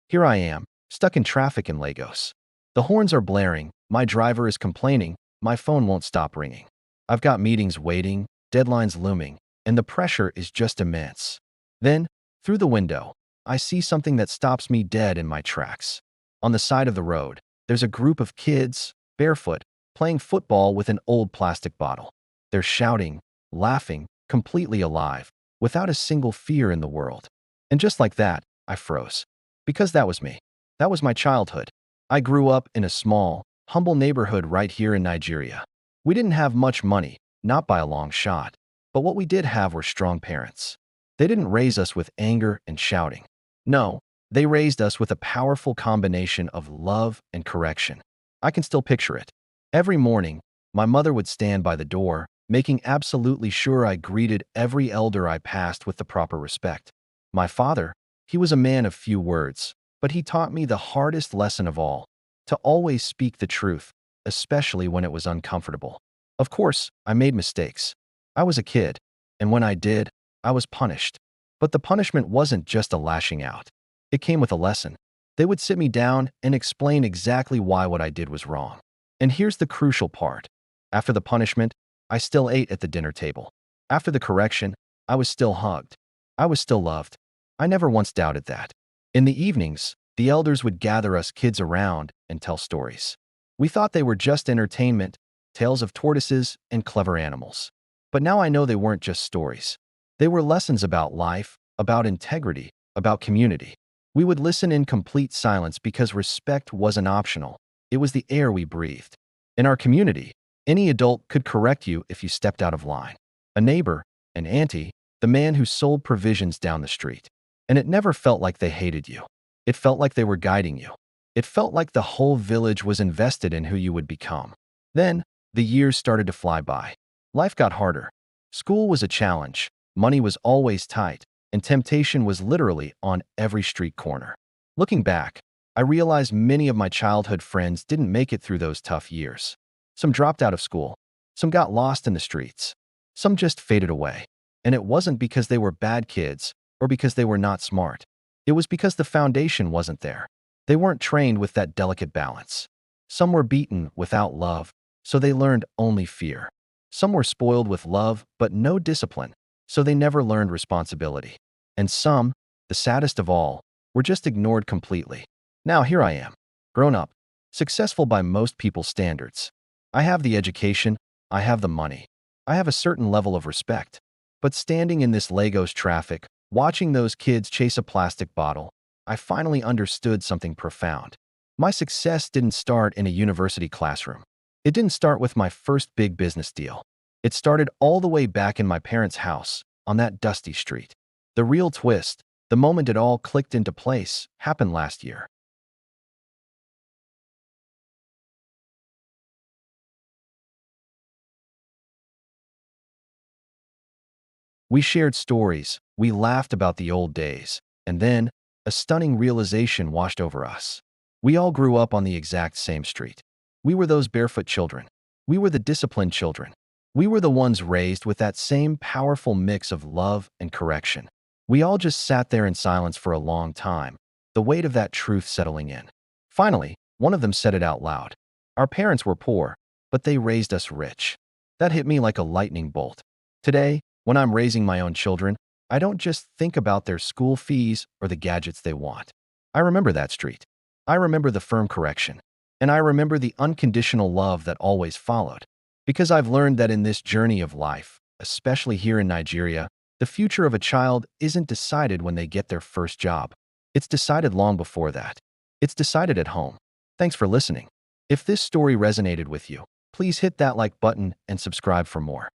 Here I am, stuck in traffic in Lagos. The horns are blaring, my driver is complaining, my phone won't stop ringing. I've got meetings waiting, deadlines looming, and the pressure is just immense. Then, through the window, I see something that stops me dead in my tracks. On the side of the road, there's a group of kids, barefoot, playing football with an old plastic bottle. They're shouting, laughing, completely alive, without a single fear in the world. And just like that, I froze. Because that was me. That was my childhood. I grew up in a small, humble neighborhood right here in Nigeria. We didn't have much money, not by a long shot. But what we did have were strong parents. They didn't raise us with anger and shouting. No, they raised us with a powerful combination of love and correction. I can still picture it. Every morning, my mother would stand by the door, making absolutely sure I greeted every elder I passed with the proper respect. My father, he was a man of few words, but he taught me the hardest lesson of all, to always speak the truth, especially when it was uncomfortable. Of course, I made mistakes. I was a kid, and when I did, I was punished. But the punishment wasn't just a lashing out. It came with a lesson. They would sit me down and explain exactly why what I did was wrong. And here's the crucial part. After the punishment, I still ate at the dinner table. After the correction, I was still hugged. I was still loved. I never once doubted that. In the evenings, the elders would gather us kids around and tell stories. We thought they were just entertainment, tales of tortoises and clever animals. But now I know they weren't just stories. They were lessons about life, about integrity, about community. We would listen in complete silence because respect wasn't optional. It was the air we breathed. In our community, any adult could correct you if you stepped out of line. A neighbor, an auntie, the man who sold provisions down the street. And it never felt like they hated you. It felt like they were guiding you. It felt like the whole village was invested in who you would become. Then, the years started to fly by. Life got harder. School was a challenge. Money was always tight, and temptation was literally on every street corner. Looking back, I realized many of my childhood friends didn't make it through those tough years. Some dropped out of school. Some got lost in the streets. Some just faded away. And it wasn't because they were bad kids or because they were not smart. It was because the foundation wasn't there. They weren't trained with that delicate balance. Some were beaten without love, so they learned only fear. Some were spoiled with love but no discipline, so they never learned responsibility. And some, the saddest of all, were just ignored completely. Now here I am, grown up, successful by most people's standards. I have the education, I have the money, I have a certain level of respect. But standing in this Lagos traffic, watching those kids chase a plastic bottle, I finally understood something profound. My success didn't start in a university classroom. It didn't start with my first big business deal. It started all the way back in my parents' house, on that dusty street. The real twist, the moment it all clicked into place, happened last year. We shared stories, we laughed about the old days, and then, a stunning realization washed over us. We all grew up on the exact same street. We were those barefoot children. We were the disciplined children. We were the ones raised with that same powerful mix of love and correction. We all just sat there in silence for a long time, the weight of that truth settling in. Finally, one of them said it out loud. Our parents were poor, but they raised us rich. That hit me like a lightning bolt. Today, when I'm raising my own children, I don't just think about their school fees or the gadgets they want. I remember that street. I remember the firm correction. And I remember the unconditional love that always followed. Because I've learned that in this journey of life, especially here in Nigeria, the future of a child isn't decided when they get their first job. It's decided long before that. It's decided at home. Thanks for listening. If this story resonated with you, please hit that like button and subscribe for more.